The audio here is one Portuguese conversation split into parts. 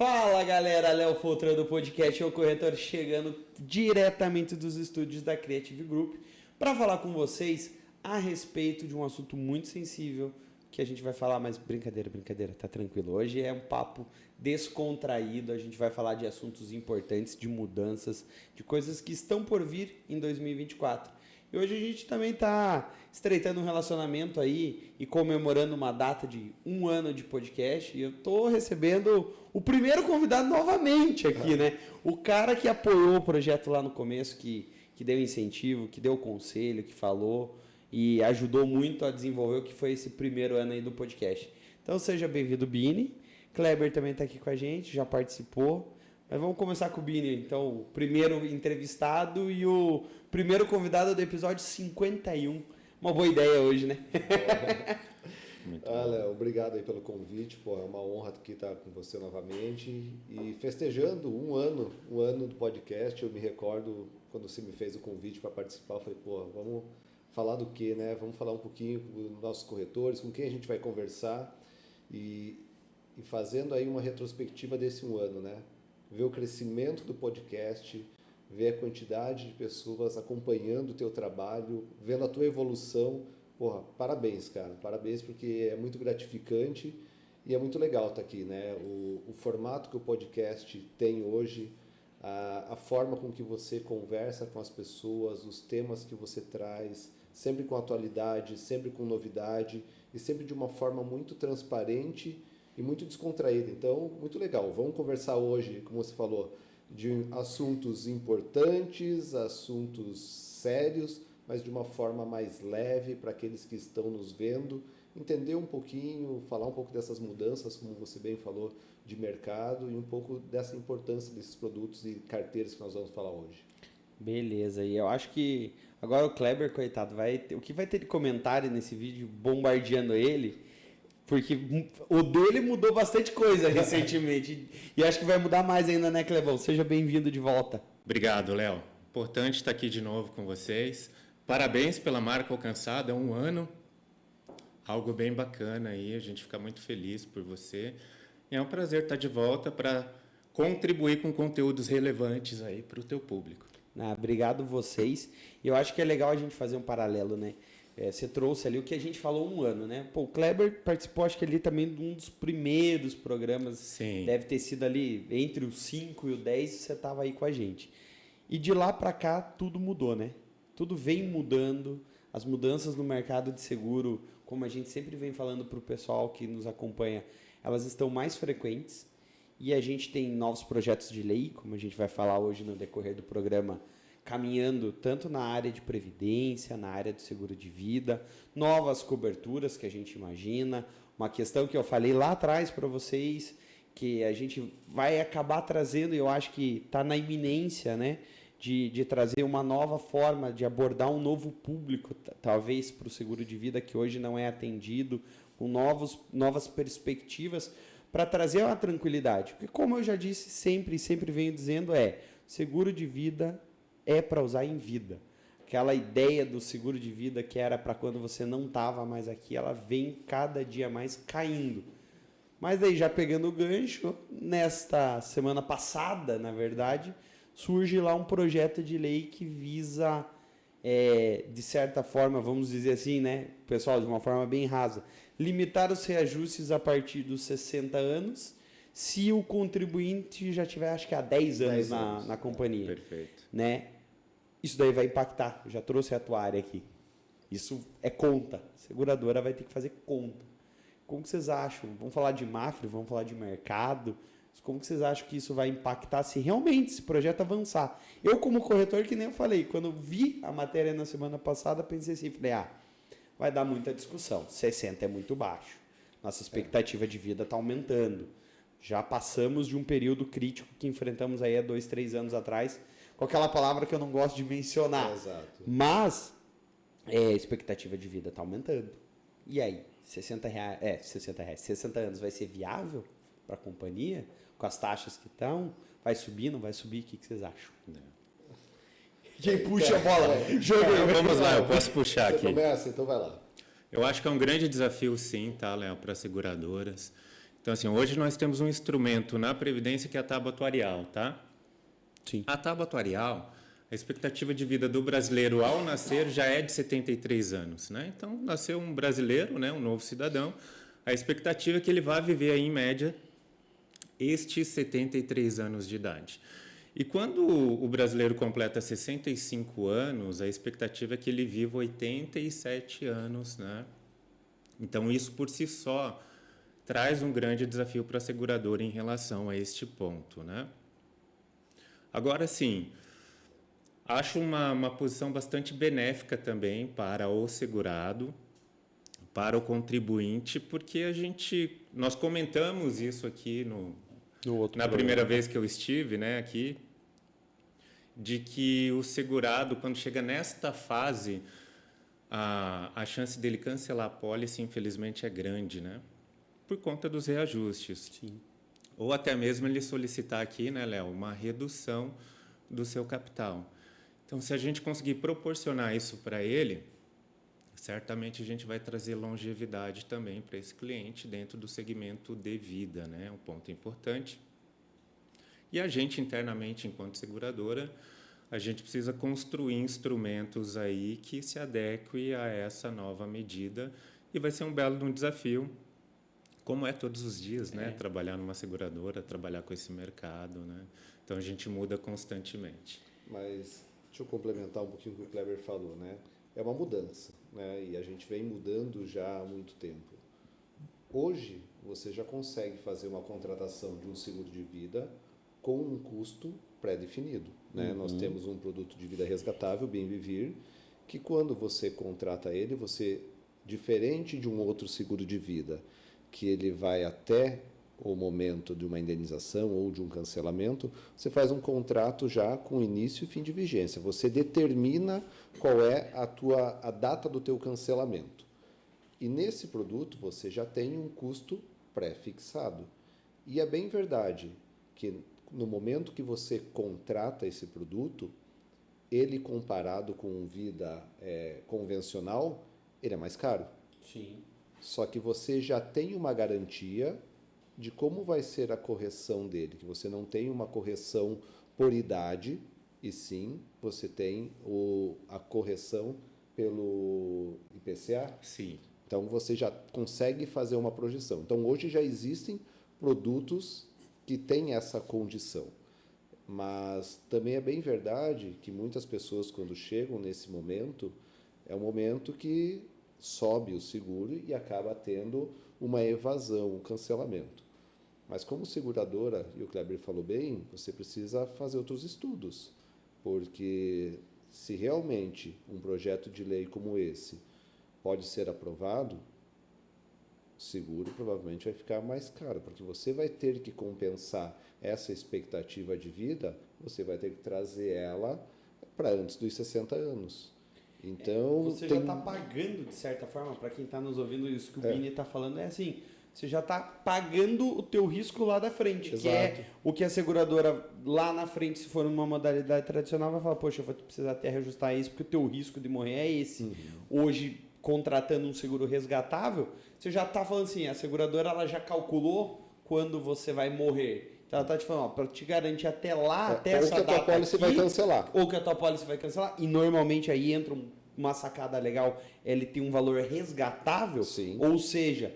Fala galera, Léo Foltra do podcast O Corretor chegando diretamente dos estúdios da Creative Group para falar com vocês a respeito de um assunto muito sensível que a gente vai falar, mas brincadeira, tá tranquilo. Hoje é um papo descontraído, a gente vai falar de assuntos importantes, de mudanças, de coisas que estão por vir em 2024. E hoje a gente também está estreitando um relacionamento aí e comemorando uma data de 1 ano de podcast. E eu estou recebendo o primeiro convidado novamente aqui, né? O cara que apoiou o projeto lá no começo, que deu incentivo, que deu conselho, que falou e ajudou muito a desenvolver o que foi esse primeiro ano aí do podcast. Então seja bem-vindo, Bini. Kleber também está aqui com a gente, já participou. Mas vamos começar com o Bini, então, o primeiro entrevistado e o primeiro convidado do episódio 51. Uma boa ideia hoje, né? Léo, obrigado aí pelo convite. Pô, é uma honra aqui estar com você novamente. E festejando um ano do podcast, eu me recordo quando você me fez o convite para participar, eu falei, pô, vamos falar do quê, né? Vamos falar um pouquinho dos nossos corretores, com quem a gente vai conversar e fazendo aí uma retrospectiva desse 1 ano, né? Ver o crescimento do podcast, ver a quantidade de pessoas acompanhando o teu trabalho, vendo a tua evolução. Porra, parabéns, cara. Parabéns porque é muito gratificante e é muito legal estar aqui, né? O formato que o podcast tem hoje, a forma com que você conversa com as pessoas, os temas que você traz, sempre com atualidade, sempre com novidade e sempre de uma forma muito transparente e muito descontraída. Então, muito legal. Vamos conversar hoje, como você falou, de assuntos importantes, assuntos sérios, mas de uma forma mais leve para aqueles que estão nos vendo, entender um pouquinho, falar um pouco dessas mudanças, como você bem falou, de mercado e um pouco dessa importância desses produtos e carteiras que nós vamos falar hoje. Beleza, e eu acho que agora o Kleber, coitado, o que vai ter de comentário nesse vídeo bombardeando ele, porque o dele mudou bastante coisa recentemente. E acho que vai mudar mais ainda, né, Clebão? Seja bem-vindo de volta. Obrigado, Léo. Importante estar aqui de novo com vocês. Parabéns pela marca alcançada, 1 ano. Algo bem bacana aí, a gente fica muito feliz por você. E é um prazer estar de volta para contribuir com conteúdos relevantes aí para o teu público. Obrigado vocês. E eu acho que é legal a gente fazer um paralelo, né? Você trouxe ali o que a gente falou 1 ano, né? Pô, o Kleber participou, acho que ali também de um dos primeiros programas. Sim. Deve ter sido ali entre o 5 e o 10, você estava aí com a gente. E de lá para cá tudo mudou, né? Tudo vem mudando. As mudanças no mercado de seguro, como a gente sempre vem falando para o pessoal que nos acompanha, elas estão mais frequentes. E a gente tem novos projetos de lei, como a gente vai falar hoje no decorrer do programa, caminhando tanto na área de previdência, na área do seguro de vida, novas coberturas que a gente imagina, uma questão que eu falei lá atrás para vocês, que a gente vai acabar trazendo, e eu acho que está na iminência, né, de trazer uma nova forma de abordar um novo público, talvez para o seguro de vida que hoje não é atendido, com novas perspectivas, para trazer uma tranquilidade. Porque como eu já disse sempre venho dizendo, seguro de vida é para usar em vida. Aquela ideia do seguro de vida que era para quando você não estava mais aqui, ela vem cada dia mais caindo. Mas daí, já pegando o gancho, nesta semana passada, na verdade, surge lá um projeto de lei que visa, de certa forma, vamos dizer assim, né, pessoal, de uma forma bem rasa, limitar os reajustes a partir dos 60 anos, se o contribuinte já tiver, acho que há 10 anos na companhia. Perfeito. Né? Isso daí vai impactar. Eu já trouxe a tua área aqui. Isso é conta. A seguradora vai ter que fazer conta. Como que vocês acham? Vamos falar de Mafre, vamos falar de mercado. Como que vocês acham que isso vai impactar se realmente esse projeto avançar? Eu, como corretor, que nem eu falei, quando eu vi a matéria na semana passada, pensei assim, falei, vai dar muita discussão. 60 é muito baixo. Nossa expectativa de vida está aumentando. Já passamos de um período crítico que enfrentamos aí há 2, 3 anos atrás, com aquela palavra que eu não gosto de mencionar. Exato. Mas a expectativa de vida está aumentando. E aí? 60 anos vai ser viável para a companhia? Com as taxas que estão? Vai subir, não vai subir? O que vocês acham? Quem puxa a bola? Vamos lá, eu posso puxar aqui. Você começa, então vai lá. Eu acho que é um grande desafio, sim, tá, Léo, para as seguradoras. Então, assim, hoje nós temos um instrumento na Previdência que é a tábua atuarial, tá? Sim. A tábua atuarial, a expectativa de vida do brasileiro ao nascer já é de 73 anos, né? Então, nasceu um brasileiro, né, um novo cidadão, a expectativa é que ele vá viver aí, em média, estes 73 anos de idade. E quando o brasileiro completa 65 anos, a expectativa é que ele viva 87 anos, né? Então, isso por si só traz um grande desafio para a seguradora em relação a este ponto, né? Agora, sim, acho uma posição bastante benéfica também para o segurado, para o contribuinte, porque nós comentamos isso aqui na primeira vez que eu estive, né, aqui, de que o segurado, quando chega nesta fase, a chance dele cancelar a pólice, infelizmente, é grande, né? Por conta dos reajustes. Sim. Ou até mesmo ele solicitar aqui, né, Léo, uma redução do seu capital. Então, se a gente conseguir proporcionar isso para ele, certamente a gente vai trazer longevidade também para esse cliente dentro do segmento de vida, né? Um ponto importante. E a gente, internamente, enquanto seguradora, a gente precisa construir instrumentos aí que se adequem a essa nova medida e vai ser um belo desafio, como é todos os dias, né? Trabalhar numa seguradora, trabalhar com esse mercado, né? Então, a gente muda constantemente. Mas deixa eu complementar um pouquinho o que o Kleber falou, né? É uma mudança, né? E a gente vem mudando já há muito tempo. Hoje, você já consegue fazer uma contratação de um seguro de vida com um custo pré-definido, né? Nós temos um produto de vida resgatável, Bem Vivir, que quando você contrata ele, você, diferente de um outro seguro de vida, que ele vai até o momento de uma indenização ou de um cancelamento, você faz um contrato já com início e fim de vigência. Você determina qual é a data do teu cancelamento. E nesse produto você já tem um custo pré-fixado. E é bem verdade que no momento que você contrata esse produto, ele comparado com um vida convencional, ele é mais caro. Sim. Só que você já tem uma garantia de como vai ser a correção dele, que você não tem uma correção por idade, e sim você tem a correção pelo IPCA. Sim. Então você já consegue fazer uma projeção. Então hoje já existem produtos que têm essa condição. Mas também é bem verdade que muitas pessoas, quando chegam nesse momento, é um momento que sobe o seguro e acaba tendo uma evasão, um cancelamento. Mas como seguradora, e o Kleber falou bem, você precisa fazer outros estudos, porque se realmente um projeto de lei como esse pode ser aprovado, o seguro provavelmente vai ficar mais caro, porque você vai ter que compensar essa expectativa de vida, você vai ter que trazer ela para antes dos 60 anos. Então, você já está pagando, de certa forma, para quem está nos ouvindo, isso que o Vini está falando é assim, você já está pagando o teu risco lá da frente, exato, que é o que a seguradora lá na frente, se for numa modalidade tradicional, vai falar, poxa, eu vou precisar até reajustar isso, porque o teu risco de morrer é esse. Hoje, contratando um seguro resgatável, você já está falando assim, a seguradora ela já calculou quando você vai morrer. Então ela está te falando, para te garantir até lá, até essa data ou que a tua pólice vai cancelar. Ou que a tua pólice vai cancelar. E normalmente aí entra uma sacada legal, ele tem um valor resgatável. Sim. Ou seja,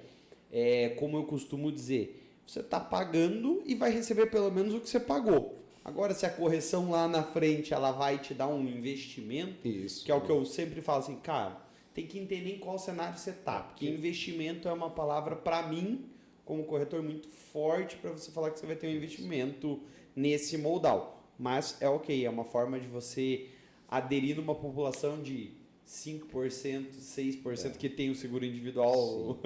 como eu costumo dizer, você está pagando e vai receber pelo menos o que você pagou. Agora, se a correção lá na frente ela vai te dar um investimento, Isso, que é o que eu sempre falo assim, cara, tem que entender em qual cenário você está. Porque investimento é uma palavra, para mim, como corretor, muito forte para você falar que você vai ter um investimento nesse modal. Mas é ok, é uma forma de você aderir numa população de 5%, 6% que tem o seguro individual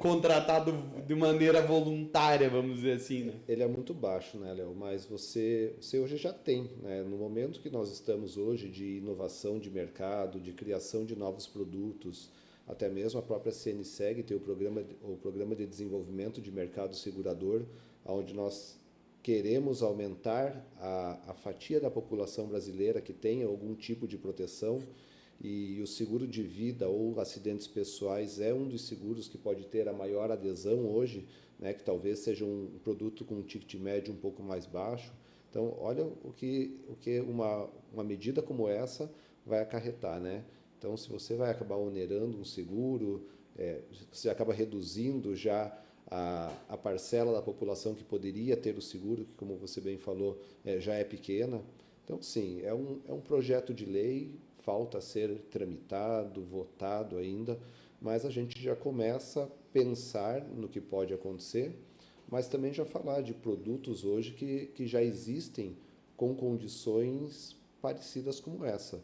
contratado de maneira voluntária, vamos dizer assim, né? Ele é muito baixo, né, Léo? Mas você hoje já tem, né? No momento que nós estamos hoje de inovação de mercado, de criação de novos produtos, até mesmo a própria CNSEG tem o programa de desenvolvimento de mercado segurador, onde nós queremos aumentar a fatia da população brasileira que tenha algum tipo de proteção, e o seguro de vida ou acidentes pessoais é um dos seguros que pode ter a maior adesão hoje né, que talvez seja um produto com um ticket médio um pouco mais baixo. Então, olha o que uma medida como essa vai acarretar, né? Então, se você vai acabar onerando um seguro, você acaba reduzindo já a parcela da população que poderia ter o seguro, que, como você bem falou, já é pequena. Então, sim, é um projeto de lei, falta ser tramitado, votado ainda, mas a gente já começa a pensar no que pode acontecer, mas também já falar de produtos hoje que já existem com condições parecidas como essa.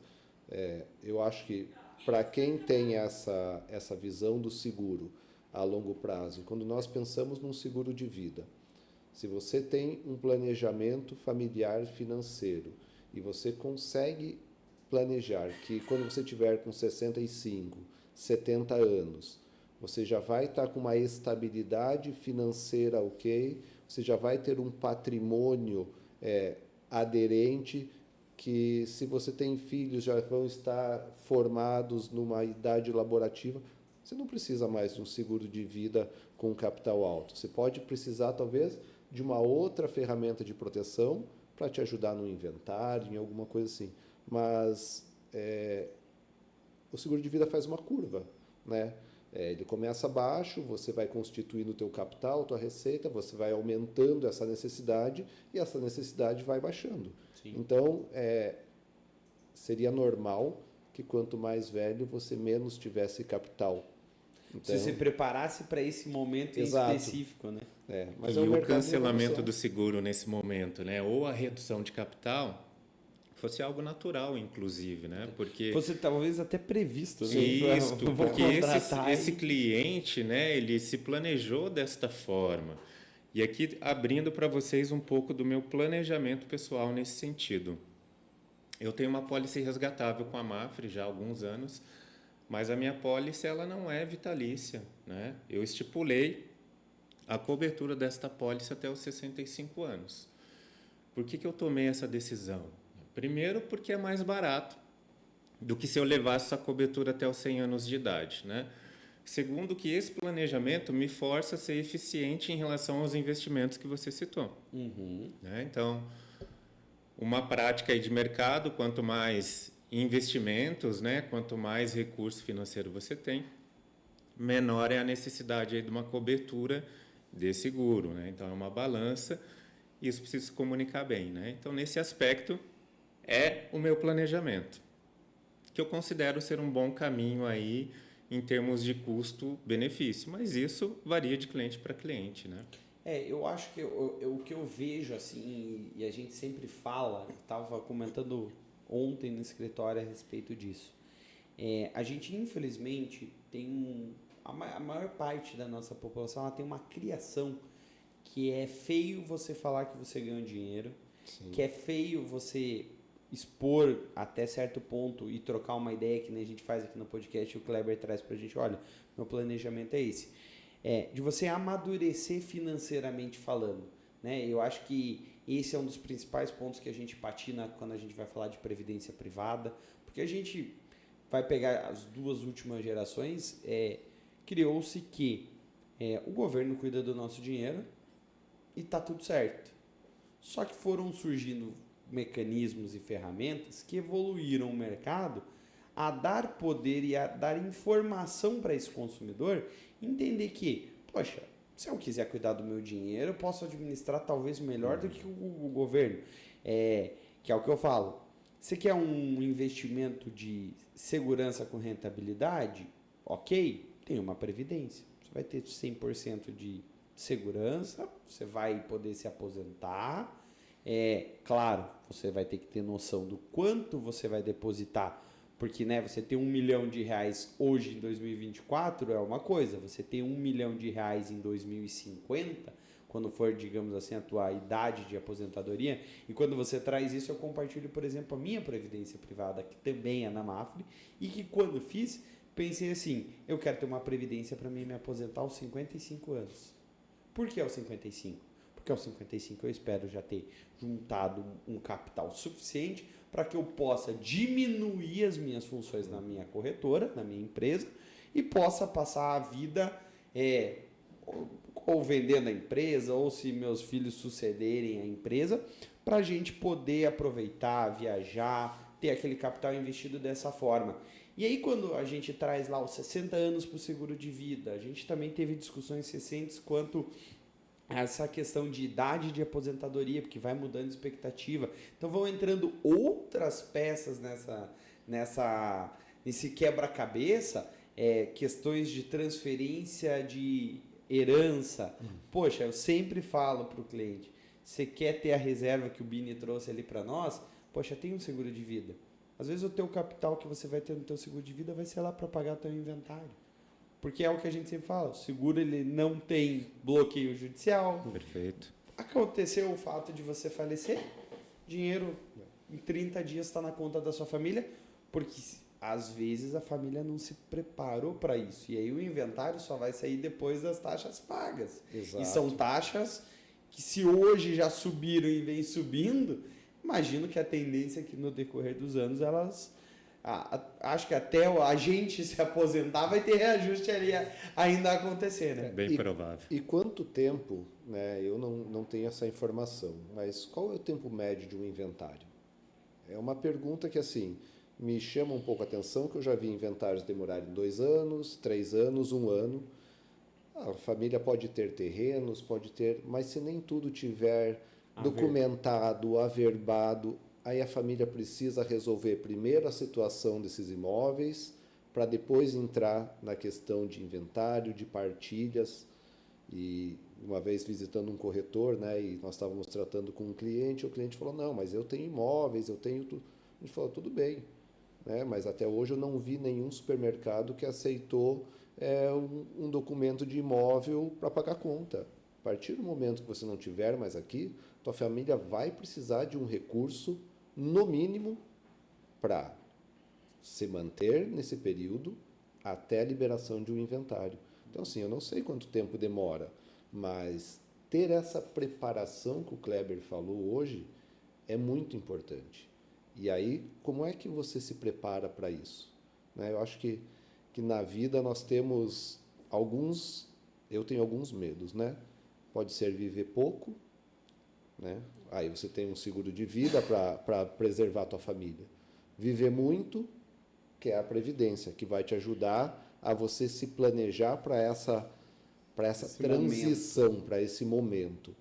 Eu acho que para quem tem essa visão do seguro a longo prazo, quando nós pensamos num seguro de vida, se você tem um planejamento familiar financeiro e você consegue planejar que quando você tiver com 65, 70 anos, você já vai estar com uma estabilidade financeira ok, você já vai ter um patrimônio aderente, que se você tem filhos já vão estar formados numa idade laborativa, você não precisa mais de um seguro de vida com capital alto. Você pode precisar, talvez, de uma outra ferramenta de proteção para te ajudar no inventário, em alguma coisa assim. Mas o seguro de vida faz uma curva, né? Ele começa baixo, você vai constituindo o teu capital, tua receita, você vai aumentando essa necessidade e essa necessidade vai baixando. Sim. Então, seria normal que quanto mais velho, você menos tivesse capital. Então, se você preparasse para esse momento específico, né? Mas e o cancelamento do seguro nesse momento, né? Ou a redução de capital fosse algo natural, inclusive, né? Porque fosse talvez até previsto, né? Isso, porque esse cliente, né? Ele se planejou desta forma. E aqui abrindo para vocês um pouco do meu planejamento pessoal nesse sentido. Eu tenho uma pólice resgatável com a Mafre já há alguns anos, mas a minha pólice ela não é vitalícia, né? Eu estipulei a cobertura desta pólice até os 65 anos. Por que eu tomei essa decisão? Primeiro, porque é mais barato do que se eu levasse essa cobertura até os 100 anos de idade, né? Segundo, que esse planejamento me força a ser eficiente em relação aos investimentos que você citou. Uhum. Né? Então, uma prática aí de mercado, quanto mais investimentos, né? Quanto mais recurso financeiro você tem, menor é a necessidade aí de uma cobertura de seguro, né? Então, é uma balança e isso precisa se comunicar bem, né? Então, nesse aspecto, é o meu planejamento, que eu considero ser um bom caminho aí em termos de custo-benefício, mas isso varia de cliente para cliente, né? Eu acho que o que eu vejo, assim, e a gente sempre fala, estava comentando ontem no escritório a respeito disso, a gente, infelizmente, tem a maior parte da nossa população ela tem uma criação que é feio você falar que você ganha dinheiro, sim, que é feio você expor até certo ponto e trocar uma ideia que nem a gente faz aqui no podcast e o Kleber traz pra gente, olha, meu planejamento é esse. De você amadurecer financeiramente falando, né? Eu acho que esse é um dos principais pontos que a gente patina quando a gente vai falar de previdência privada, porque a gente vai pegar as duas últimas gerações, criou-se que o governo cuida do nosso dinheiro e tá tudo certo. Só que foram surgindo mecanismos e ferramentas que evoluíram o mercado a dar poder e a dar informação para esse consumidor entender que, poxa, se eu quiser cuidar do meu dinheiro, eu posso administrar talvez melhor do que o governo. Que é o que eu falo. Você quer um investimento de segurança com rentabilidade? Ok, tem uma previdência. Você vai ter 100% de segurança, você vai poder se aposentar. Claro, você vai ter que ter noção do quanto você vai depositar, porque você ter R$1 milhão hoje em 2024 é uma coisa, você ter R$1 milhão em 2050, quando for, digamos assim, a tua idade de aposentadoria, e quando você traz isso, eu compartilho, por exemplo, a minha previdência privada, que também é na Mafre, e que quando fiz, pensei assim, eu quero ter uma previdência para mim me aposentar aos 55 anos. Por que aos 55? Porque aos 55 eu espero já ter juntado um capital suficiente para que eu possa diminuir as minhas funções na minha corretora, na minha empresa, e possa passar a vida ou vendendo a empresa, ou se meus filhos sucederem a empresa, para a gente poder aproveitar, viajar, ter aquele capital investido dessa forma. E aí quando a gente traz lá os 60 anos para o seguro de vida, a gente também teve discussões recentes quanto a essa questão de idade de aposentadoria, porque vai mudando a expectativa. Então vão entrando outras peças nesse quebra-cabeça, questões de transferência de herança. Poxa, eu sempre falo para o cliente, você quer ter a reserva que o Bini trouxe ali para nós? Poxa, tem um seguro de vida. Às vezes o teu capital que você vai ter no teu seguro de vida vai ser lá para pagar o teu inventário. Porque é o que a gente sempre fala, o seguro ele não tem bloqueio judicial. Perfeito. Aconteceu o fato de você falecer, dinheiro em 30 dias está na conta da sua família, porque às vezes a família não se preparou para isso. E aí o inventário só vai sair depois das taxas pagas. Exato. E são taxas que se hoje já subiram e vem subindo, imagino que a tendência é que no decorrer dos anos elas... acho que até a gente se aposentar vai ter reajuste ali ainda a acontecer, né? Bem provável. E quanto tempo, né? Eu não tenho essa informação, mas qual é o tempo médio de um inventário? É uma pergunta que, assim, me chama um pouco a atenção, que eu já vi inventários demorarem 2 anos, 3 anos, 1 ano. A família pode ter terrenos, pode ter, mas se nem tudo tiver documentado, averbado, aí a família precisa resolver primeiro a situação desses imóveis, para depois entrar na questão de inventário, de partilhas. E uma vez visitando um corretor, né, e nós estávamos tratando com um cliente, o cliente falou, não, mas eu tenho imóveis, eu tenho tudo. A gente falou, tudo bem, né, mas até hoje eu não vi nenhum supermercado que aceitou um documento de imóvel para pagar conta. A partir do momento que você não tiver mais aqui, tua família vai precisar de um recurso, no mínimo, para se manter nesse período até a liberação de um inventário. Então, assim, eu não sei quanto tempo demora, mas ter essa preparação que o Kleber falou hoje é muito importante. E aí, como é que você se prepara para isso? Né? Eu acho que na vida nós temos eu tenho alguns medos, né? Pode ser viver pouco, né? Aí você tem um seguro de vida para preservar a tua família. Viver muito, que é a previdência, que vai te ajudar a você se planejar para essa transição, para esse momento.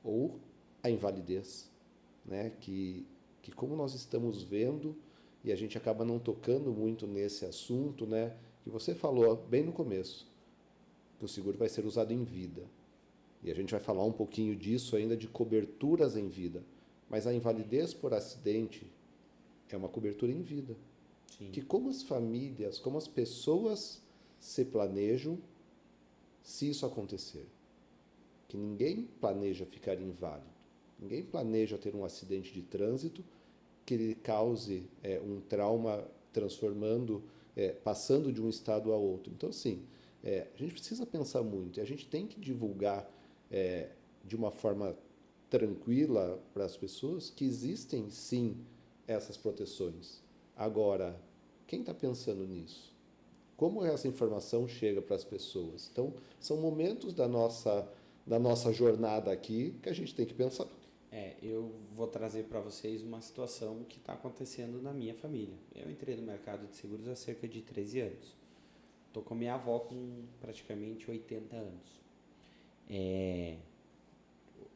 Ou a invalidez, né? Que como nós estamos vendo, e a gente acaba não tocando muito nesse assunto, né? Que você falou bem no começo, que o seguro vai ser usado em vida. E a gente vai falar um pouquinho disso ainda, de coberturas em vida. Mas a invalidez por acidente é uma cobertura em vida. Sim. Que como as famílias, como as pessoas se planejam se isso acontecer. Que ninguém planeja ficar inválido. Ninguém planeja ter um acidente de trânsito que ele cause um trauma passando de um estado a outro. Então, assim, a gente precisa pensar muito. E a gente tem que divulgar de uma forma tranquila para as pessoas que existem, sim, essas proteções. Agora, quem está pensando nisso? Como essa informação chega para as pessoas? Então, são momentos da nossa jornada aqui que a gente tem que pensar. Eu vou trazer para vocês uma situação que está acontecendo na minha família. Eu entrei no mercado de seguros há cerca de 13 anos. Estou com a minha avó com praticamente 80 anos.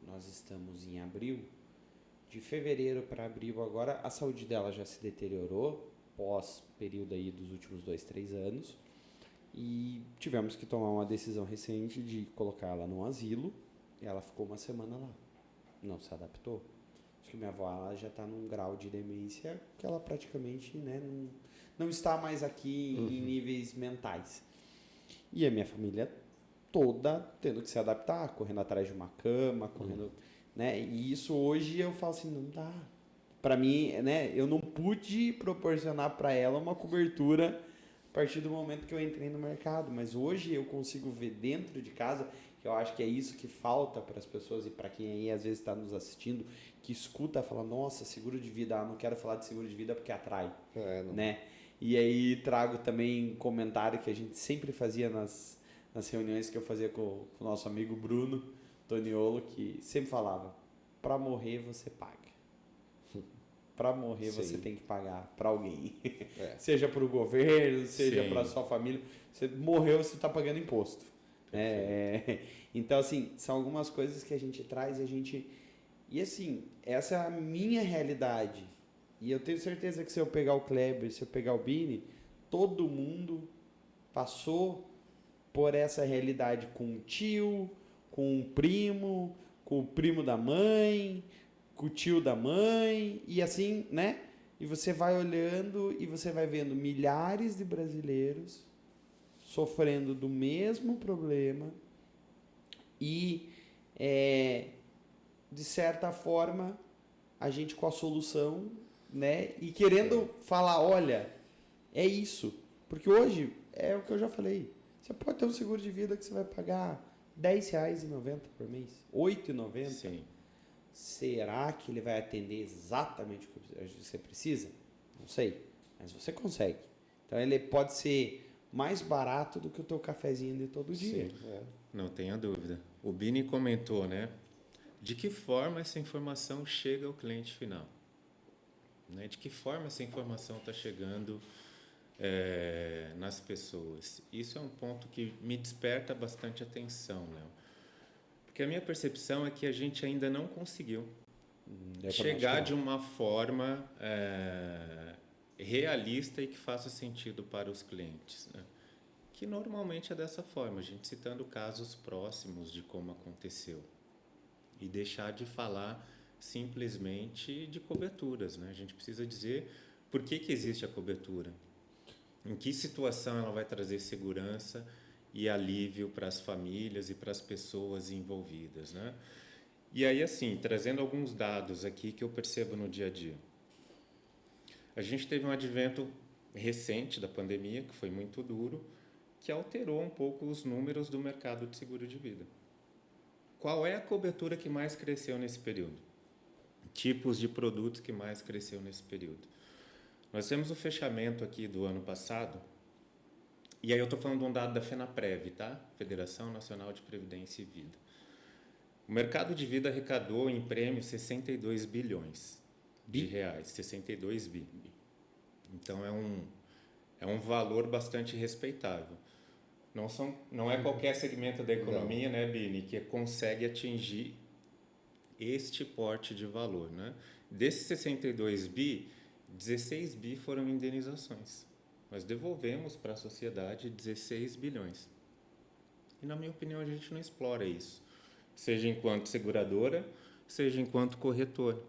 Nós estamos em abril. De fevereiro para abril agora, a saúde dela já se deteriorou, pós período aí dos últimos 2, 3 anos. E tivemos que tomar uma decisão recente de colocar ela num asilo. E ela ficou uma semana lá. Não se adaptou. Acho que minha avó ela já está num grau de demência que ela praticamente não está mais aqui em níveis mentais. E a minha família toda tendo que se adaptar, correndo atrás de uma cama, correndo, né? E isso hoje eu falo assim, não dá. Para mim, né? Eu não pude proporcionar para ela uma cobertura a partir do momento que eu entrei no mercado, mas hoje eu consigo ver dentro de casa, que eu acho que é isso que falta para as pessoas e para quem aí às vezes está nos assistindo, que escuta, fala, nossa, seguro de vida, não quero falar de seguro de vida porque atrai, né? E aí trago também um comentário que a gente sempre fazia nas reuniões que eu fazia com o nosso amigo Bruno Toniolo, que sempre falava, para morrer você paga. Para morrer você tem que pagar para alguém. Seja para o governo, seja para sua família. Você morreu, você está pagando imposto. Então, assim, são algumas coisas que a gente traz e a gente... E, assim, essa é a minha realidade. E eu tenho certeza que se eu pegar o Kleber, se eu pegar o Bini, todo mundo passou por essa realidade com o tio, com o primo da mãe, com o tio da mãe, e assim, né? E você vai olhando e você vai vendo milhares de brasileiros sofrendo do mesmo problema e, de certa forma, a gente com a solução, né? E querendo falar, olha, é isso. Porque hoje, é o que eu já falei, você pode ter um seguro de vida que você vai pagar R$10,90 por mês, R$8,90. Sim. Será que ele vai atender exatamente o que você precisa? Não sei, mas você consegue. Então ele pode ser mais barato do que o teu cafezinho de todo dia. Sim, não tenha dúvida. O Bini comentou, né? De que forma essa informação chega ao cliente final? Né? De que forma essa informação está chegando nas pessoas? Isso é um ponto que me desperta bastante atenção, né? Porque a minha percepção é que a gente ainda não conseguiu chegar de uma forma realista e que faça sentido para os clientes, né? Que normalmente é dessa forma, a gente citando casos próximos de como aconteceu e deixar de falar simplesmente de coberturas, né? A gente precisa dizer por que existe a cobertura, em que situação ela vai trazer segurança e alívio para as famílias e para as pessoas envolvidas, né? E aí, assim, trazendo alguns dados aqui que eu percebo no dia a dia. A gente teve um advento recente da pandemia, que foi muito duro, que alterou um pouco os números do mercado de seguro de vida. Qual é a cobertura que mais cresceu nesse período? Tipos de produtos que mais cresceu nesse período? Nós temos o fechamento aqui do ano passado. E aí eu estou falando de um dado da FENAPREV, tá? Federação Nacional de Previdência e Vida. O mercado de vida arrecadou em prêmio 62 bilhões de reais. 62 bi. Então é um valor bastante respeitável. Não é qualquer segmento da economia, né, Bini, que consegue atingir este porte de valor, né? Desses 62 bi, 16 bi foram indenizações. Nós devolvemos para a sociedade 16 bilhões. E, na minha opinião, a gente não explora isso. Seja enquanto seguradora, seja enquanto corretor,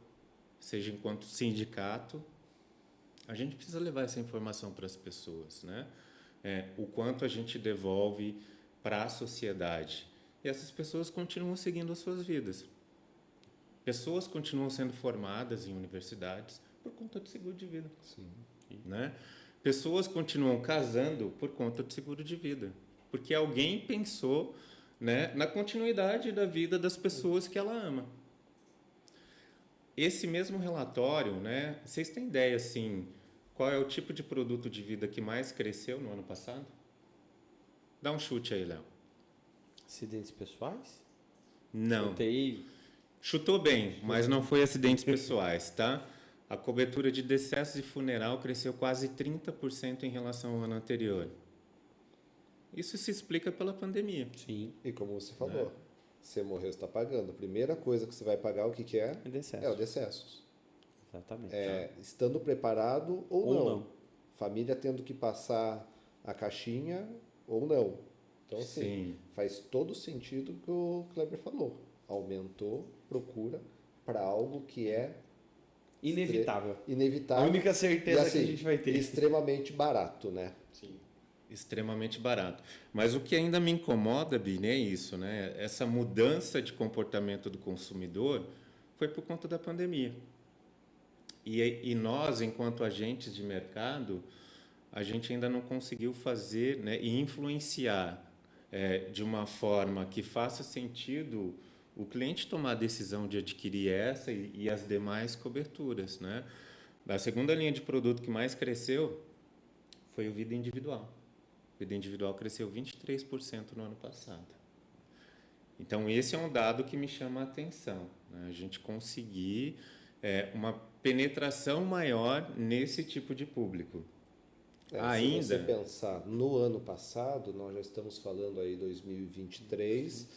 seja enquanto sindicato. A gente precisa levar essa informação para as pessoas, né? O quanto a gente devolve para a sociedade. E essas pessoas continuam seguindo as suas vidas. Pessoas continuam sendo formadas em universidades por conta de seguro de vida. Sim. Né? Pessoas continuam casando por conta de seguro de vida, porque alguém pensou, né, na continuidade da vida das pessoas que ela ama. Esse mesmo relatório, né, vocês têm ideia assim, qual é o tipo de produto de vida que mais cresceu no ano passado? Dá um chute aí, Léo. Acidentes pessoais? Não. UTI. Chutou bem, mas não foi acidentes pessoais, tá? A cobertura de decessos e funeral cresceu quase 30% em relação ao ano anterior. Isso se explica pela pandemia. Sim. E como você falou, você morreu, você está pagando. A primeira coisa que você vai pagar, o que é? É decesso. É o decessos. Exatamente. Estando preparado ou Ou não. não. Família tendo que passar a caixinha ou não. Então, assim, Sim. faz todo sentido o que o Kleber falou. Aumentou procura para algo que é Inevitável. inevitável. A única certeza e, assim, que a gente vai ter. Extremamente barato, né? Sim. Extremamente barato. Mas o que ainda me incomoda, Bini, é isso, né? Essa mudança de comportamento do consumidor foi por conta da pandemia. E nós, enquanto agentes de mercado, a gente ainda não conseguiu fazer, né, e influenciar de uma forma que faça sentido o cliente tomar a decisão de adquirir essa e as demais coberturas, né? A segunda linha de produto que mais cresceu foi o vida individual. Vida individual cresceu 23% no ano passado. Então, esse é um dado que me chama a atenção, né? A gente conseguir uma penetração maior nesse tipo de público. Se você pensar no ano passado, nós já estamos falando aí 2023,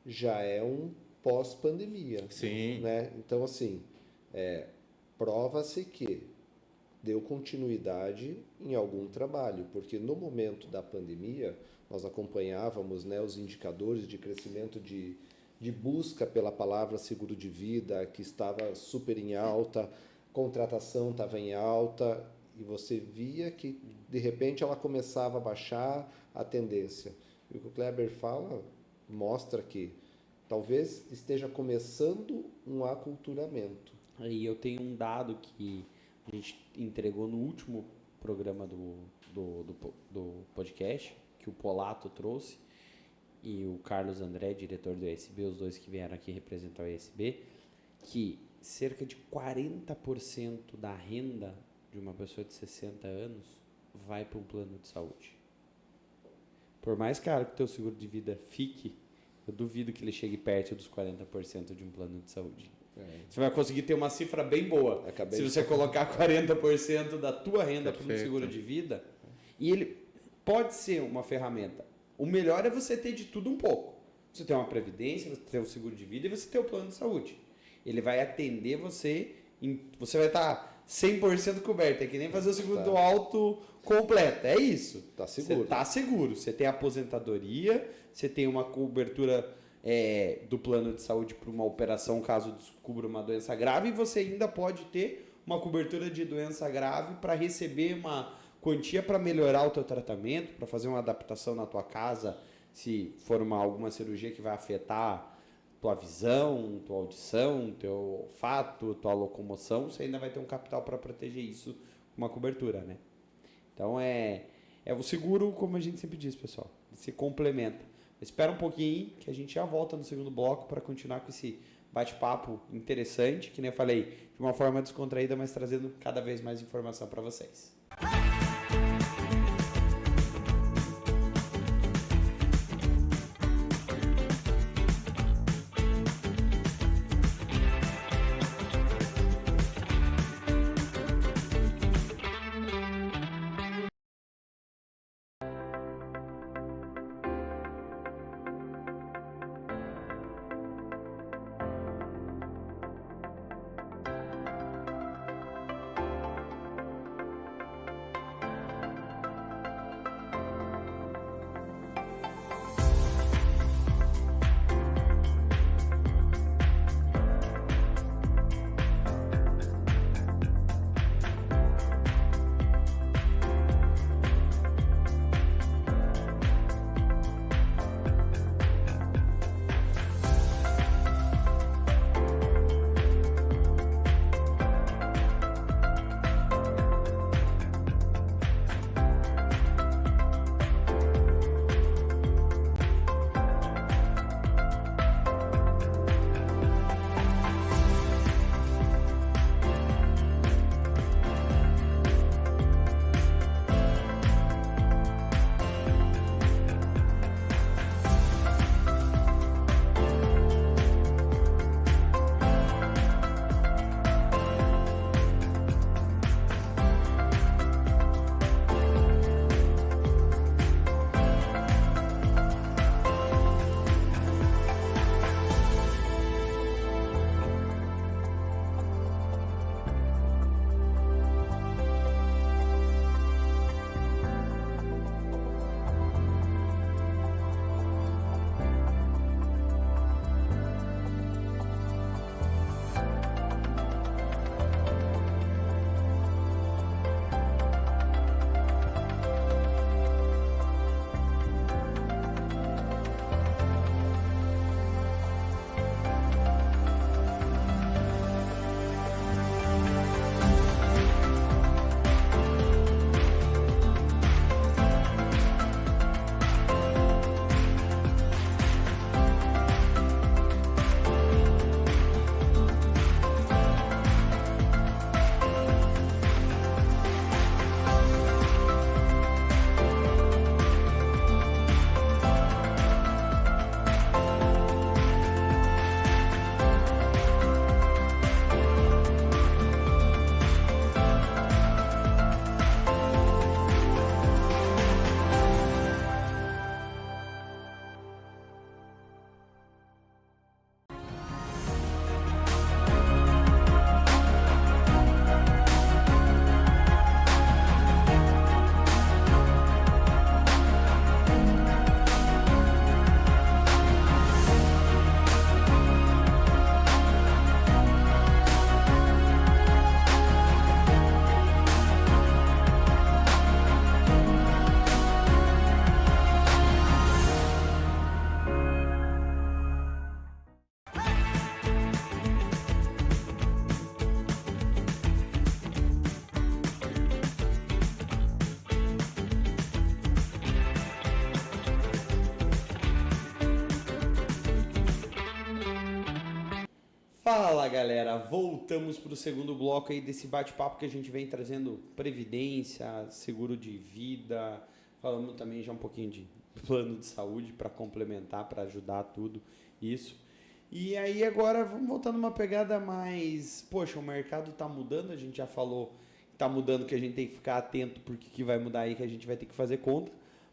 já é um pós-pandemia. Sim. Né? Então, assim, prova-se que deu continuidade em algum trabalho, porque no momento da pandemia, nós acompanhávamos, né, os indicadores de crescimento de busca pela palavra seguro de vida, que estava super em alta, contratação estava em alta, e você via que, de repente, ela começava a baixar a tendência. E o que o Kleber fala mostra que talvez esteja começando um aculturamento. Aí eu tenho um dado que a gente entregou no último programa do podcast, que o Polato trouxe, e o Carlos André, diretor do ESB, os dois que vieram aqui representar o ESB, que cerca de 40% da renda de uma pessoa de 60 anos vai para um plano de saúde. Por mais caro que o teu seguro de vida fique, eu duvido que ele chegue perto dos 40% de um plano de saúde. Você vai conseguir ter uma cifra bem boa. Se você colocar 40% da tua renda para um seguro de vida, e ele pode ser uma ferramenta. O melhor é você ter de tudo um pouco. Você ter uma previdência, você ter um seguro de vida e você ter o plano de saúde. Ele vai atender você, você vai estar 100% coberto. É que nem fazer o seguro do auto completo. É isso. Tá seguro. Você tá seguro. Você tem aposentadoria, você tem uma cobertura do plano de saúde para uma operação caso descubra uma doença grave, e você ainda pode ter uma cobertura de doença grave para receber uma quantia para melhorar o teu tratamento, para fazer uma adaptação na tua casa, se for alguma cirurgia que vai afetar tua visão, tua audição, teu olfato, tua locomoção, você ainda vai ter um capital para proteger isso com uma cobertura, né? Então o seguro, como a gente sempre diz, pessoal, se complementa. Espera um pouquinho que a gente já volta no segundo bloco para continuar com esse bate-papo interessante, que nem eu falei, de uma forma descontraída, mas trazendo cada vez mais informação para vocês. Fala galera, voltamos para o segundo bloco aí desse bate-papo que a gente vem trazendo previdência, seguro de vida, falando também já um pouquinho de plano de saúde para complementar, para ajudar tudo isso. E aí agora vamos voltar numa pegada mais, poxa, o mercado está mudando, a gente já falou que está mudando, que a gente tem que ficar atento porque que vai mudar aí, que a gente vai ter que fazer conta.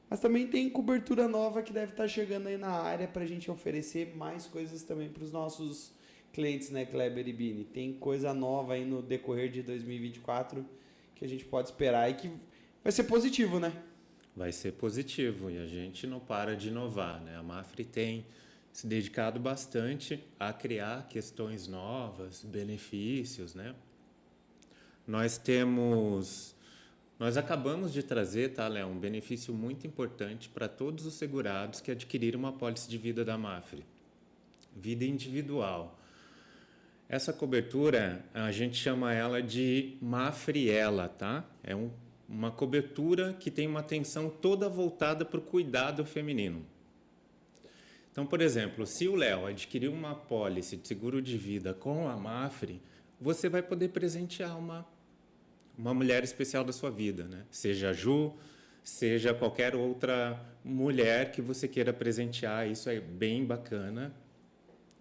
Mas também tem cobertura nova que deve estar chegando aí na área para a gente oferecer mais coisas também para os nossos clientes, né, Kleber e Bini? Tem coisa nova aí no decorrer de 2024 que a gente pode esperar e que vai ser positivo, né? Vai ser positivo e a gente não para de inovar, né? A Mafre tem se dedicado bastante a criar questões novas, benefícios, né? Nós acabamos de trazer, tá, Léo, um benefício muito importante para todos os segurados que adquiriram uma apólice de vida da Mafre. Vida individual. Essa cobertura, a gente chama ela de Mafriela, tá? É uma cobertura que tem uma atenção toda voltada para o cuidado feminino. Então, por exemplo, se o Léo adquiriu uma apólice de seguro de vida com a Mafre, você vai poder presentear uma mulher especial da sua vida, né? Seja a Ju, seja qualquer outra mulher que você queira presentear, isso é bem bacana,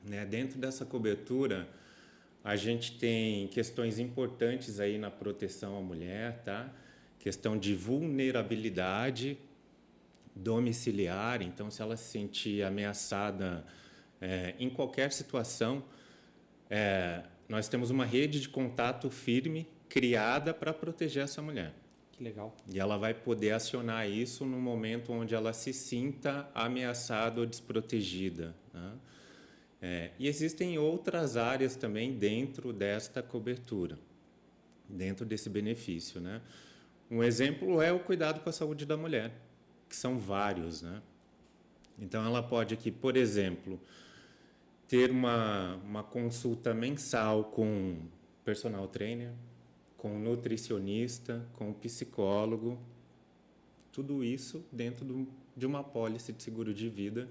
né? Dentro dessa cobertura, a gente tem questões importantes aí na proteção à mulher, tá? Questão de vulnerabilidade domiciliar, então se ela se sentir ameaçada em qualquer situação, nós temos uma rede de contato firme criada para proteger essa mulher. Que legal. E ela vai poder acionar isso no momento onde ela se sinta ameaçada ou desprotegida, né? E existem outras áreas também dentro desta cobertura, dentro desse benefício, né? Um exemplo é o cuidado com a saúde da mulher, que são vários, né? Então, ela pode aqui, por exemplo, ter uma consulta mensal com personal trainer, com nutricionista, com psicólogo, tudo isso dentro de uma apólice de seguro de vida,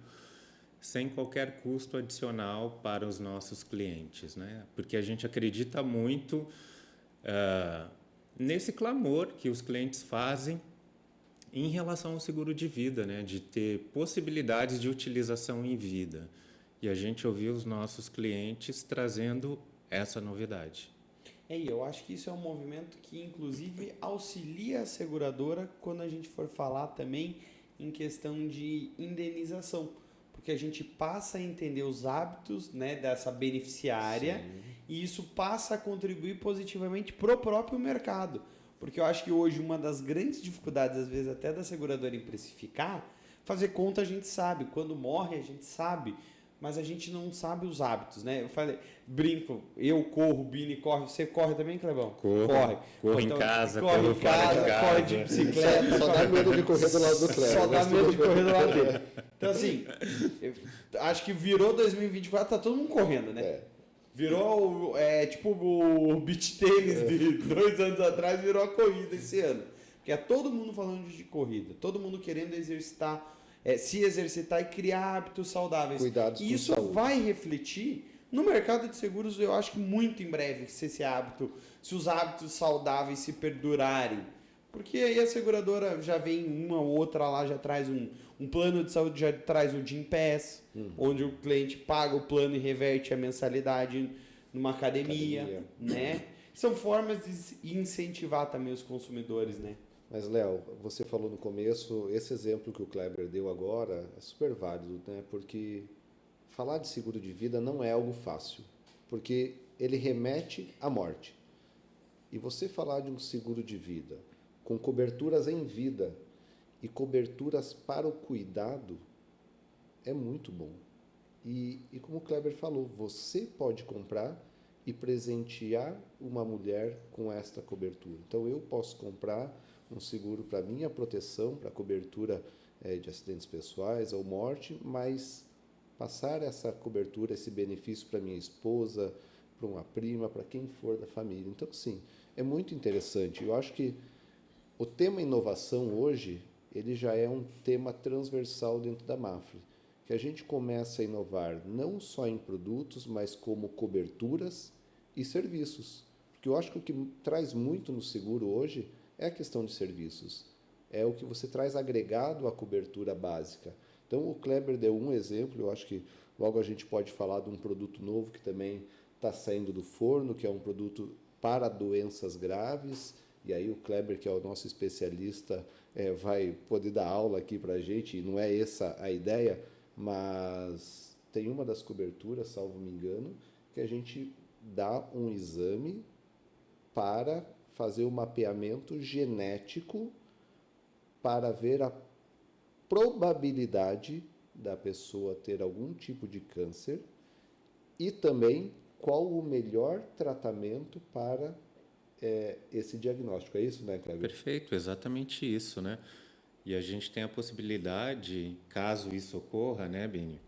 sem qualquer custo adicional para os nossos clientes, né? Porque a gente acredita muito nesse clamor que os clientes fazem em relação ao seguro de vida, né? De ter possibilidades de utilização em vida. E a gente ouviu os nossos clientes trazendo essa novidade. E eu acho que isso é um movimento que, inclusive, auxilia a seguradora quando a gente for falar também em questão de indenização. Porque a gente passa a entender os hábitos, né, dessa beneficiária. Sim. E isso passa a contribuir positivamente para o próprio mercado. Porque eu acho que hoje uma das grandes dificuldades, às vezes até da seguradora em precificar, fazer conta a gente sabe, quando morre a gente sabe, mas a gente não sabe os hábitos, né? Eu falei, brinco, eu corro, o Bini corre, você corre também, Clebão? Corre então, em casa, corre corre em casa, corre de bicicleta. Só dá medo de correr do lado do Cleber. Só dá medo de correr do lado dele. Então assim, eu acho que virou 2024, tá todo mundo correndo, né? Virou, tipo o beach tênis de 2 anos atrás, virou a corrida esse ano. Porque é todo mundo falando de corrida, todo mundo querendo exercitar, se exercitar e criar hábitos saudáveis. Cuidados e isso vai refletir no mercado de seguros, eu acho que muito em breve, se os hábitos saudáveis se perdurarem. Porque aí a seguradora já vem uma ou outra lá, já traz um plano de saúde, já traz o Gympass, onde o cliente paga o plano e reverte a mensalidade numa academia, né? São formas de incentivar também os consumidores, né? Mas, Léo, você falou no começo, esse exemplo que o Kleber deu agora é super válido, né? Porque falar de seguro de vida não é algo fácil, porque ele remete à morte. E você falar de um seguro de vida com coberturas em vida e coberturas para o cuidado é muito bom. E como o Kleber falou, você pode comprar e presentear uma mulher com esta cobertura. Então, eu posso comprar um seguro para minha proteção, para cobertura de acidentes pessoais ou morte, mas passar essa cobertura, esse benefício para minha esposa, para uma prima, para quem for da família. Então, sim, é muito interessante. Eu acho que o tema inovação hoje, ele já é um tema transversal dentro da Mafre, que a gente comece a inovar não só em produtos, mas como coberturas e serviços. Porque eu acho que o que traz muito no seguro hoje é a questão de serviços. É o que você traz agregado à cobertura básica. Então, o Kleber deu um exemplo, eu acho que logo a gente pode falar de um produto novo que também está saindo do forno, que é um produto para doenças graves, e aí o Kleber, que é o nosso especialista, vai poder dar aula aqui para a gente, e não é essa a ideia, mas tem uma das coberturas, salvo me engano, que a gente dá um exame para fazer o mapeamento genético para ver a probabilidade da pessoa ter algum tipo de câncer e também qual o melhor tratamento para esse diagnóstico. É isso, né, Kleber? Perfeito, exatamente isso, né? E a gente tem a possibilidade, caso isso ocorra, né, Bini,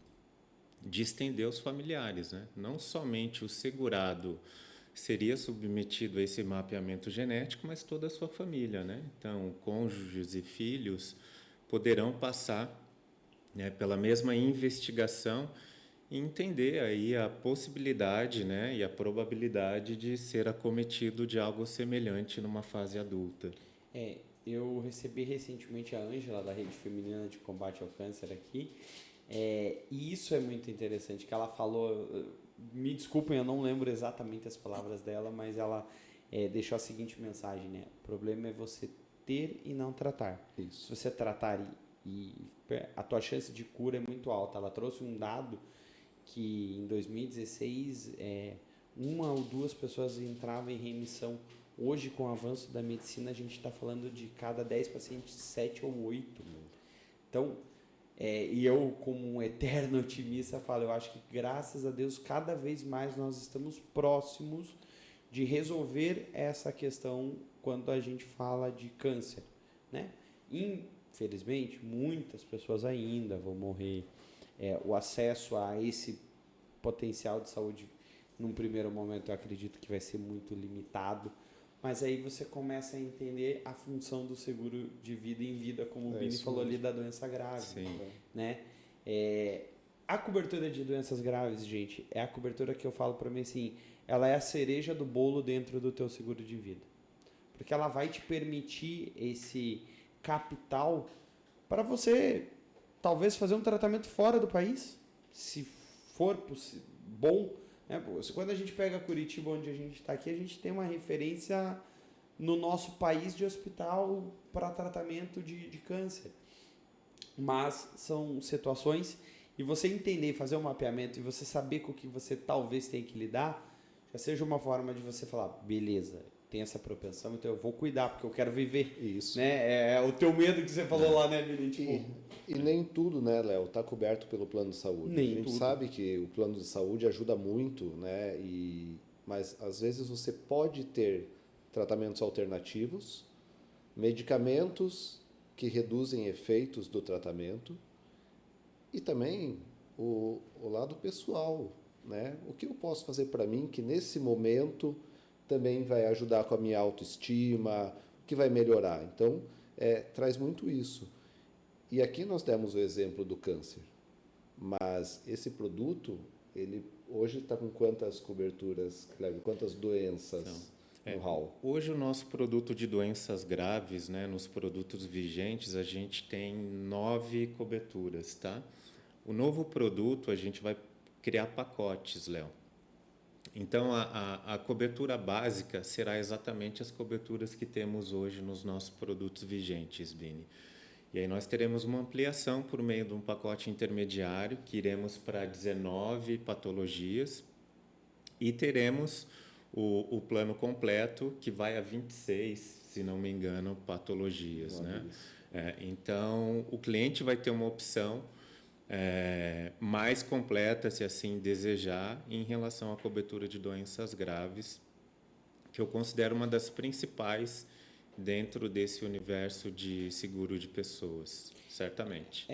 de estender os familiares, né? Não somente o segurado seria submetido a esse mapeamento genético, mas toda a sua família, né? Então, cônjuges e filhos poderão passar, né, pela mesma investigação e entender aí a possibilidade, né, e a probabilidade de ser acometido de algo semelhante numa fase adulta. Eu recebi recentemente a Ângela, da Rede Feminina de Combate ao Câncer aqui, e isso é muito interessante, que ela falou, me desculpem, eu não lembro exatamente as palavras dela, mas ela deixou a seguinte mensagem, né? O problema é você ter e não tratar. Isso. Se você tratar e a tua chance de cura é muito alta. Ela trouxe um dado que em 2016 uma ou duas pessoas entravam em remissão. Hoje, com o avanço da medicina, a gente está falando de cada 10 pacientes, 7 ou 8. Então, e eu, como um eterno otimista, falo, eu acho que, graças a Deus, cada vez mais nós estamos próximos de resolver essa questão quando a gente fala de câncer, né? Infelizmente, muitas pessoas ainda vão morrer. O acesso a esse potencial de saúde, num primeiro momento, eu acredito que vai ser muito limitado. Mas aí você começa a entender a função do seguro de vida em vida, como o Bini falou ali da doença grave. Sim. Né? A cobertura de doenças graves, gente, é a cobertura que eu falo para mim assim, ela é a cereja do bolo dentro do teu seguro de vida. Porque ela vai te permitir esse capital para você talvez fazer um tratamento fora do país, se for bom. Quando a gente pega Curitiba, onde a gente está aqui, a gente tem uma referência no nosso país de hospital para tratamento de câncer. Mas são situações, e você entender, fazer um mapeamento e você saber com o que você talvez tenha que lidar, já seja uma forma de você falar, beleza, tem essa propensão, então eu vou cuidar, porque eu quero viver. Isso. Né? É o teu medo que você falou lá, né, Vini? Tipo, E nem tudo, né, Léo, está coberto pelo plano de saúde. Nem a gente tudo. sabe que o plano de saúde ajuda muito, né? Mas às vezes você pode ter tratamentos alternativos, medicamentos que reduzem efeitos do tratamento e também o lado pessoal, né? O que eu posso fazer para mim que nesse momento também vai ajudar com a minha autoestima, que vai melhorar. Então, traz muito isso. E aqui nós demos o exemplo do câncer, mas esse produto, ele hoje está com quantas coberturas, Cleber? Quantas doenças no hall? Hoje o nosso produto de doenças graves, né, nos produtos vigentes, a gente tem 9 coberturas, tá? O novo produto, a gente vai criar pacotes, Léo. Então, a cobertura básica será exatamente as coberturas que temos hoje nos nossos produtos vigentes, Bini. E aí nós teremos uma ampliação por meio de um pacote intermediário, que iremos para 19 patologias, e teremos o plano completo, que vai a 26, se não me engano, patologias. Né? Então, o cliente vai ter uma opção mais completa, se assim desejar, em relação à cobertura de doenças graves, que eu considero uma das principais dentro desse universo de seguro de pessoas, certamente.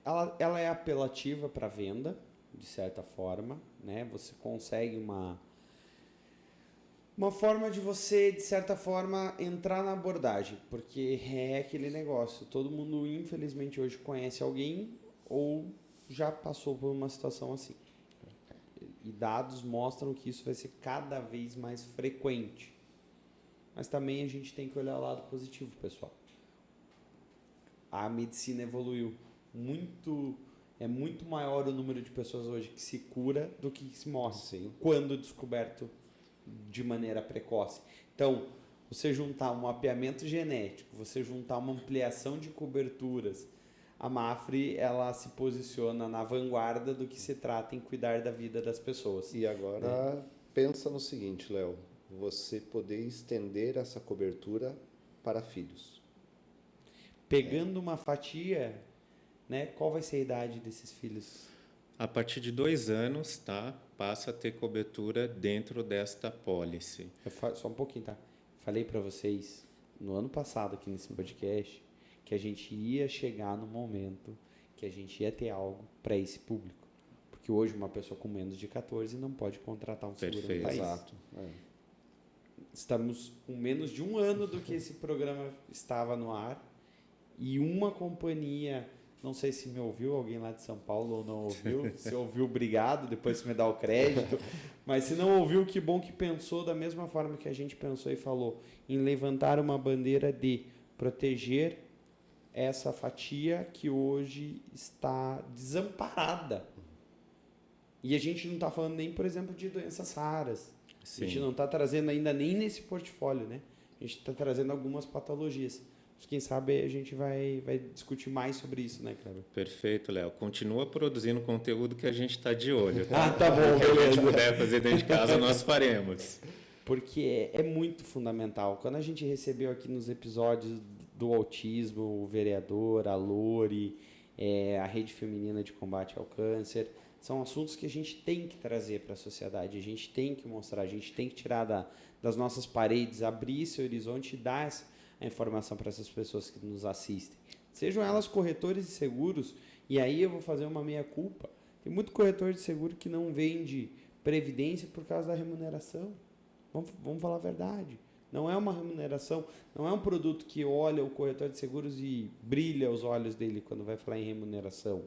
Ela é apelativa para venda, de certa forma, né? Você consegue uma forma de você, de certa forma, entrar na abordagem, porque é aquele negócio, todo mundo, infelizmente, hoje conhece alguém ou já passou por uma situação assim. E dados mostram que isso vai ser cada vez mais frequente. Mas também a gente tem que olhar o lado positivo, pessoal. A medicina evoluiu muito, é muito maior o número de pessoas hoje que se cura do que se morre, Sim. quando descoberto de maneira precoce. Então, você juntar um mapeamento genético, você juntar uma ampliação de coberturas, a Mafre, ela se posiciona na vanguarda do que se trata em cuidar da vida das pessoas. E agora pensa no seguinte, Léo, você poder estender essa cobertura para filhos. Pegando uma fatia, né, qual vai ser a idade desses filhos? A partir de 2 anos, tá? Passa a ter cobertura dentro desta pólice. Só um pouquinho, tá? Falei para vocês no ano passado aqui nesse podcast que a gente ia chegar no momento que a gente ia ter algo para esse público. Porque hoje uma pessoa com menos de 14 não pode contratar um seguro no país. Exato. Estamos com menos de um ano do que esse programa estava no ar e uma companhia, não sei se me ouviu, alguém lá de São Paulo ou não ouviu, se ouviu, obrigado, depois você me dá o crédito, mas se não ouviu, que bom que pensou da mesma forma que a gente pensou e falou, em levantar uma bandeira de proteger essa fatia que hoje está desamparada. E a gente não está falando nem, por exemplo, de doenças raras. Sim. A gente não está trazendo ainda nem nesse portfólio, né? A gente está trazendo algumas patologias. Mas quem sabe a gente vai discutir mais sobre isso, né, Kleber? Perfeito, Léo. Continua produzindo conteúdo que a gente está de olho. Tá? Tá bom, O que a gente beleza. puder fazer dentro de casa, nós faremos. Porque é muito fundamental. Quando a gente recebeu aqui nos episódios do autismo, o vereador, a Lore, a Rede Feminina de Combate ao Câncer, são assuntos que a gente tem que trazer para a sociedade, a gente tem que mostrar, a gente tem que tirar das nossas paredes, abrir esse horizonte e dar a informação para essas pessoas que nos assistem. Sejam elas corretores de seguros, e aí eu vou fazer uma meia-culpa. Tem muito corretor de seguro que não vende previdência por causa da remuneração. Vamos falar a verdade. Não é uma remuneração, não é um produto que olha o corretor de seguros e brilha os olhos dele quando vai falar em remuneração.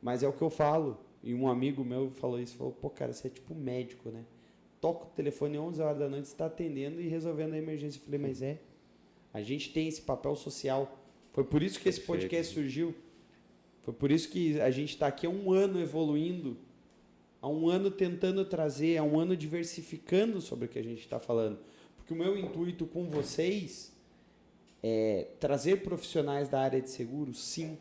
Mas é o que eu falo. E um amigo meu falou isso, falou, pô, cara, você é tipo médico, né? Toca o telefone 11 horas da noite, você está atendendo e resolvendo a emergência. Eu falei, mas a gente tem esse papel social. Foi por isso que esse podcast surgiu. Foi por isso que a gente está aqui há um ano evoluindo, há um ano tentando trazer, há um ano diversificando sobre o que a gente está falando. Porque o meu intuito com vocês é trazer profissionais da área de seguro, sim,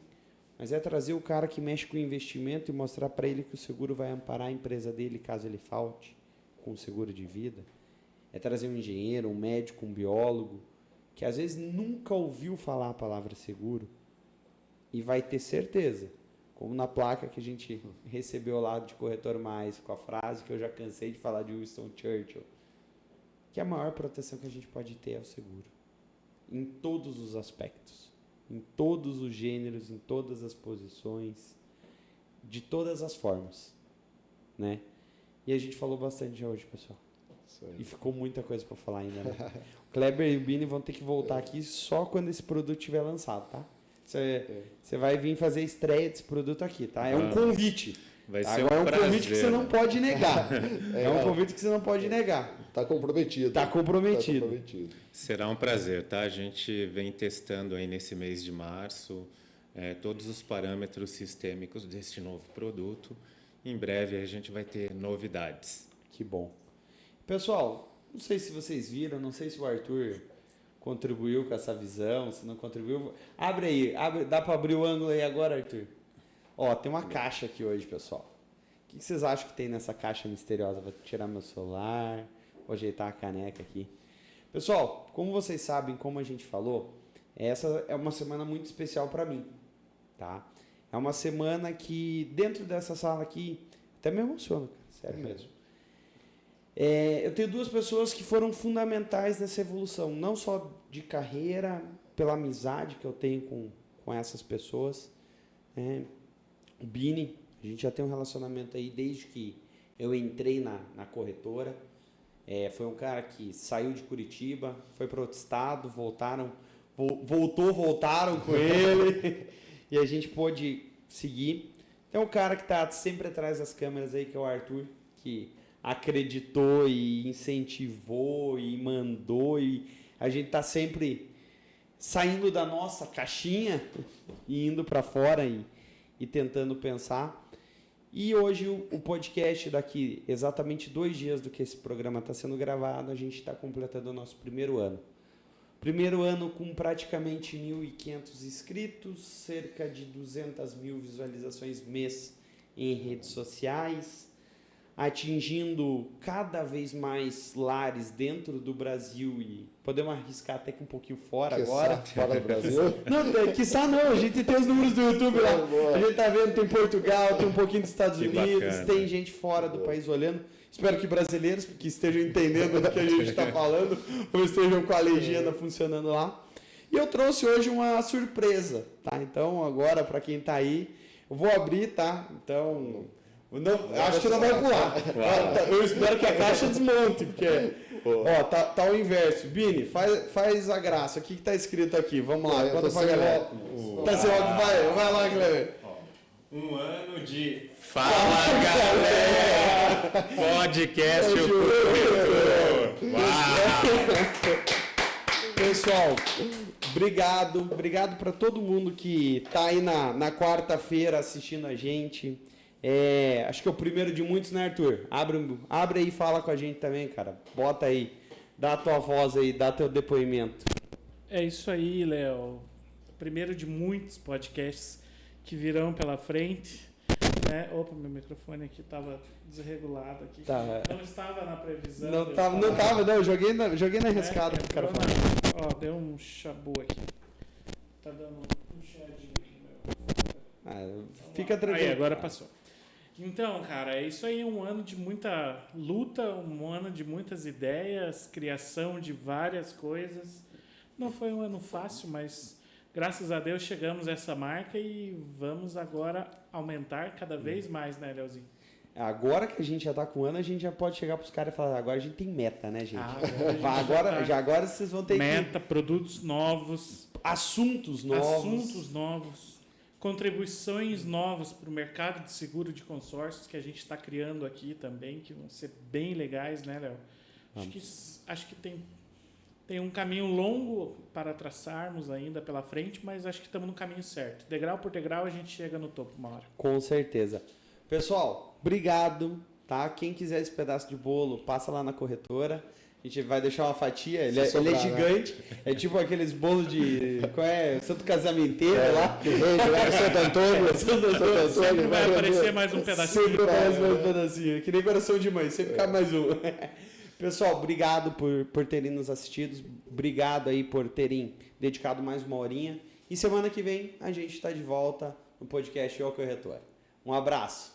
mas é trazer o cara que mexe com investimento e mostrar para ele que o seguro vai amparar a empresa dele caso ele falte com o seguro de vida. É trazer um engenheiro, um médico, um biólogo, que às vezes nunca ouviu falar a palavra seguro e vai ter certeza, como na placa que a gente recebeu lá de Corretor Mais, com a frase que eu já cansei de falar de Winston Churchill, que a maior proteção que a gente pode ter é o seguro, em todos os aspectos, em todos os gêneros, em todas as posições, de todas as formas, né? E a gente falou bastante já hoje, pessoal. E ficou muita coisa para falar ainda, né? O Kleber e o Bini vão ter que voltar aqui só quando esse produto estiver lançado, tá? Você vai vir fazer a estreia desse produto aqui, tá? É um convite. Vai ser Agora um é um convite que você não pode negar. É um convite que você não pode negar. Está comprometido. Está comprometido. Tá comprometido. Será um prazer, tá? A gente vem testando aí nesse mês de março todos os parâmetros sistêmicos deste novo produto. Em breve a gente vai ter novidades. Que bom. Pessoal, não sei se vocês viram, não sei se o Arthur contribuiu com essa visão, se não contribuiu. Abre aí, dá para abrir o ângulo aí agora, Arthur? Ó, tem uma caixa aqui hoje, pessoal. O que vocês acham que tem nessa caixa misteriosa? Vou tirar meu celular, vou ajeitar a caneca aqui. Pessoal, como vocês sabem, como a gente falou, essa é uma semana muito especial para mim, tá? É uma semana que, dentro dessa sala aqui, até me emociona, cara, sério mesmo. Eu tenho duas pessoas que foram fundamentais nessa evolução, não só de carreira, pela amizade que eu tenho com essas pessoas, né? O Bini, a gente já tem um relacionamento aí desde que eu entrei na corretora. Foi um cara que saiu de Curitiba, foi para outro estado, voltaram com ele e a gente pôde seguir. Tem um cara que tá sempre atrás das câmeras aí, que é o Arthur, que acreditou e incentivou e mandou, e a gente tá sempre saindo da nossa caixinha e indo para fora e tentando pensar. E hoje o podcast, daqui exatamente 2 dias do que esse programa está sendo gravado, a gente está completando o nosso primeiro ano. Primeiro ano com praticamente 1.500 inscritos, cerca de 200.000 visualizações mês em redes sociais, atingindo cada vez mais lares dentro do Brasil e podemos arriscar até que um pouquinho fora agora. Fora do Brasil? Não, quiçá não, a gente tem os números do YouTube lá. A gente tá vendo, tem Portugal, tem um pouquinho dos Estados Que Unidos, bacana. tem gente fora do país olhando. Espero que brasileiros que estejam entendendo do que a gente está falando ou estejam com a legenda funcionando lá. E eu trouxe hoje uma surpresa, tá? Então agora, para quem tá aí, eu vou abrir, tá? Então... Não, acho que não vai pular. Eu espero que a caixa desmonte, porque ó, tá ao inverso. Bini, faz a graça. O que tá escrito aqui? Vamos lá, conta pra galera. Tá sem óculos, vai lá, Cleber. Um ano de Fala Galera! Podcast O Corretor. Pessoal, obrigado para todo mundo que tá aí na quarta-feira assistindo a gente. Acho que é o primeiro de muitos, né, Arthur? Abre aí e fala com a gente também, cara. Bota aí, dá a tua voz aí, dá teu depoimento. É isso aí, Léo. Primeiro de muitos podcasts que virão pela frente. Né? Opa, meu microfone aqui estava desregulado aqui. Tá. Não estava na previsão. Não tava, eu joguei na rescada pro cara falar. Ó, deu um chabu aqui. Tá dando um puxadinho aqui, meu. Fica tranquilo. Aí, agora passou. Então, cara, é isso aí, é um ano de muita luta, um ano de muitas ideias, criação de várias coisas. Não foi um ano fácil, mas graças a Deus chegamos a essa marca e vamos agora aumentar cada vez mais, né, Leozinho? Agora que a gente já tá com um ano, a gente já pode chegar pros caras e falar, agora a gente tem meta, né, gente? Agora vocês vão ter meta, produtos novos, assuntos novos. Contribuições novas para o mercado de seguro de consórcios que a gente está criando aqui também, que vão ser bem legais, né, Léo? Acho que tem um caminho longo para traçarmos ainda pela frente, mas acho que estamos no caminho certo. Degrau por degrau a gente chega no topo uma hora. Com certeza. Pessoal, obrigado, tá? Quem quiser esse pedaço de bolo, passa lá na corretora. A gente vai deixar uma fatia, ele é gigante, né? É tipo aqueles bolos de... Qual é? Santo Casamenteiro lá. Santo Antônio. Sempre vai aparecer mais um pedacinho. Sempre aparece mais um pedacinho. Que nem coração de mãe, sempre cabe mais um. Pessoal, obrigado por terem nos assistido. Obrigado aí por terem dedicado mais uma horinha. E semana que vem a gente está de volta no podcast O Corretor. Um abraço.